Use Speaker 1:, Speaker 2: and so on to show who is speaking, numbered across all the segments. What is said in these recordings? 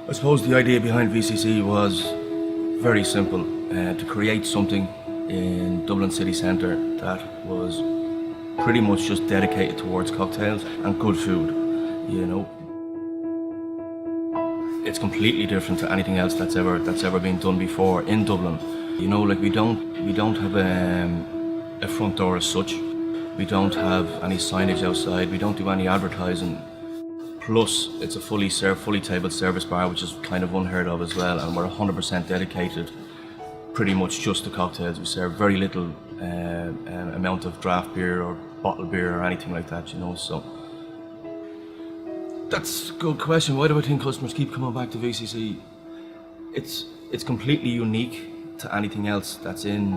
Speaker 1: I suppose the idea behind VCC was very simple, to create something in Dublin city centre that was pretty much just dedicated towards cocktails and good food, you know. It's completely different to anything else that's ever been done before in Dublin. You know, like we don't have a front door as such. We don't have any signage outside. We don't do any advertising. Plus, it's a fully tabled service bar, which is kind of unheard of as well. And we're 100% dedicated, pretty much just to cocktails. We serve very little amount of draft beer or bottled beer or anything like that, you know. So that's a good question. Why do I think customers keep coming back to VCC? It's completely unique to anything else that's in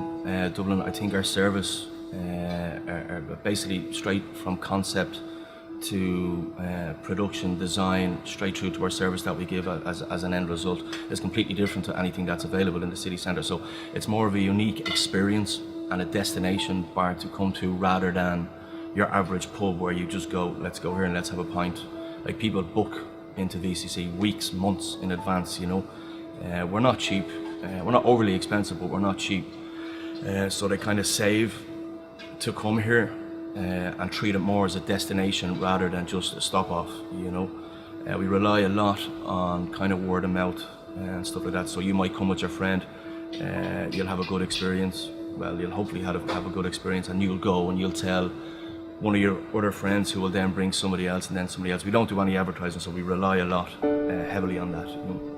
Speaker 1: Dublin. I think our service are basically straight from concept to production, design, straight through to our service that we give as an end result is completely different to anything that's available in the city centre. So it's more of a unique experience and a destination bar to come to rather than your average pub where you just go, let's go here and let's have a pint. Like, people book into VCC weeks, months in advance, you know. We're not cheap, we're not overly expensive, but we're not cheap. So they kind of save to come here and treat it more as a destination rather than just a stop off, you know. We rely a lot on kind of word of mouth and stuff like that. So you might come with your friend, you'll have a good experience. Well, you'll hopefully have a good experience, and you'll go and you'll tell one of your other friends, who will then bring somebody else and then somebody else. We don't do any advertising, so we rely a lot heavily on that, you know.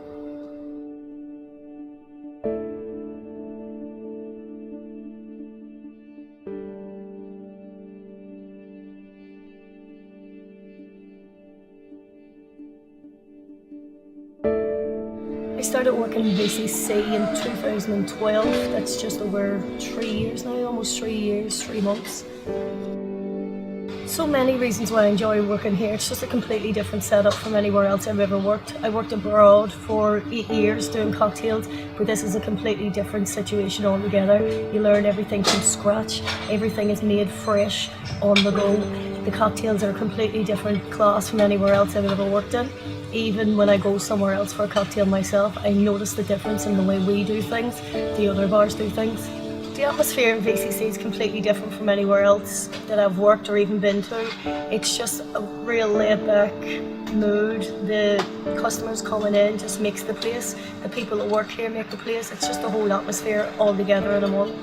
Speaker 2: I started working in VCC in 2012. That's just over 3 years now, almost 3 years, 3 months. So many reasons why I enjoy working here. It's just a completely different setup from anywhere else I've ever worked. I worked abroad for 8 years doing cocktails, but this is a completely different situation altogether. You learn everything from scratch. Everything is made fresh, on the go. The cocktails are a completely different class from anywhere else I've ever worked in. Even when I go somewhere else for a cocktail myself, I notice the difference in the way we do things, the other bars do things. The atmosphere in VCC is completely different from anywhere else that I've worked or even been to. It's just a real laid-back mood. The customers coming in just makes the place. The people that work here make the place. It's just the whole atmosphere all together in a one.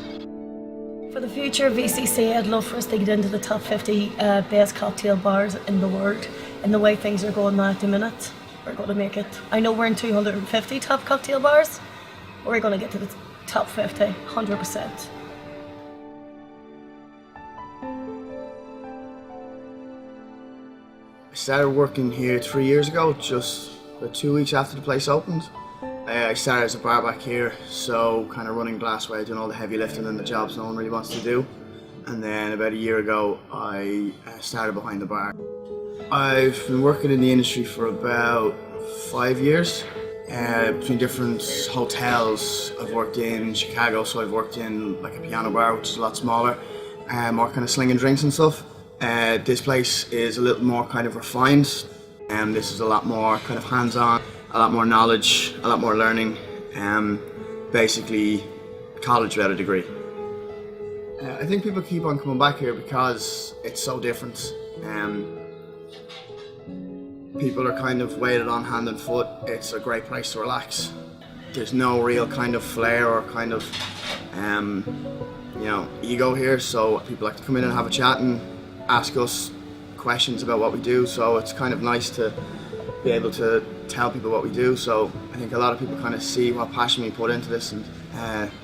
Speaker 2: For the future of VCC, I'd love for us to get into the top 50 best cocktail bars in the world. And the way things are going now at the minute, we're going to make it. I know we're in 250 top cocktail bars. We're going to get to the top 50, 100%.
Speaker 3: I started working here 3 years ago, just about 2 weeks after the place opened. I started as a bar back here, so kind of running glassware, doing all the heavy lifting and the jobs no one really wants to do. And then about a year ago, I started behind the bar. I've been working in the industry for about 5 years. Between different hotels. I've worked in Chicago, so I've worked in like a piano bar, which is a lot smaller, more kind of slinging drinks and stuff. This place is a little more kind of refined, and this is a lot more kind of hands-on, a lot more knowledge, a lot more learning. Basically, college without a degree. I think people keep on coming back here because it's so different. People are kind of weighted on hand and foot. It's a great place to relax. There's no real kind of flair or kind of, you know, ego here. So people like to come in and have a chat and ask us questions about what we do. So it's kind of nice to be able to tell people what we do. So I think a lot of people kind of see what passion we put into this, and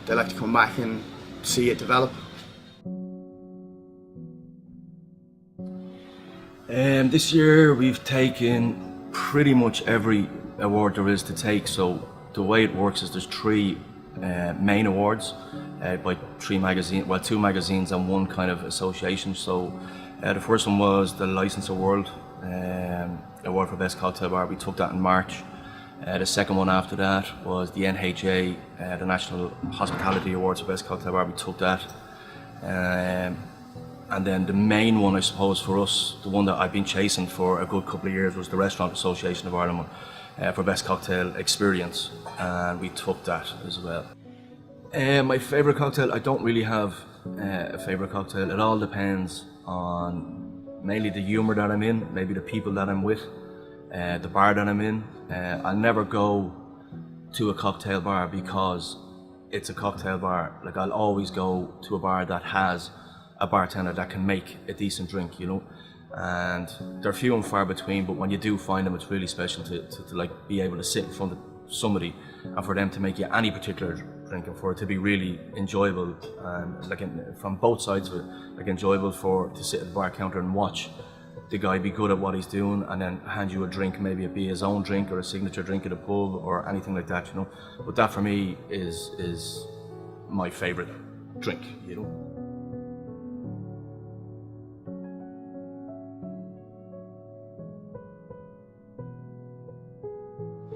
Speaker 3: they like to come back and see it develop.
Speaker 1: This year we've taken pretty much every award there is to take. So the way it works is there's 3 main awards by 3 magazines, well, 2 magazines and 1 kind of association. So the first one was the Licenser World Award for Best Cocktail Bar. We took that in March. The second one after that was the NHA, the National Hospitality Awards for Best Cocktail Bar. We took that. And then the main one, I suppose, for us, the one that I've been chasing for a good couple of years, was the Restaurant Association of Ireland one. for best cocktail experience, and we took that as well. My favourite cocktail, I don't really have a favourite cocktail. It all depends on mainly the humour that I'm in, maybe the people that I'm with, the bar that I'm in. I'll never go to a cocktail bar because it's a cocktail bar. Like, I'll always go to a bar that has a bartender that can make a decent drink, you know. And they're few and far between, but when you do find them, it's really special to like be able to sit in front of somebody and for them to make you any particular drink and for it to be really enjoyable, and like from both sides of it, like enjoyable to sit at the bar counter and watch the guy be good at what he's doing and then hand you a drink, maybe it be his own drink or a signature drink at a pub or anything like that, you know. But that for me is my favourite drink, you know.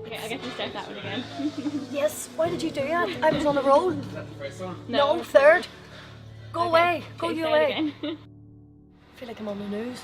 Speaker 4: Okay, I get to start that one again.
Speaker 2: Yes, why did you do that? I was on a roll.
Speaker 4: Is that the first one?
Speaker 2: No, third. Go
Speaker 4: Okay.
Speaker 2: away. Go
Speaker 4: Okay,
Speaker 2: you
Speaker 4: say it
Speaker 2: away.
Speaker 4: again.
Speaker 2: I feel like I'm on the news.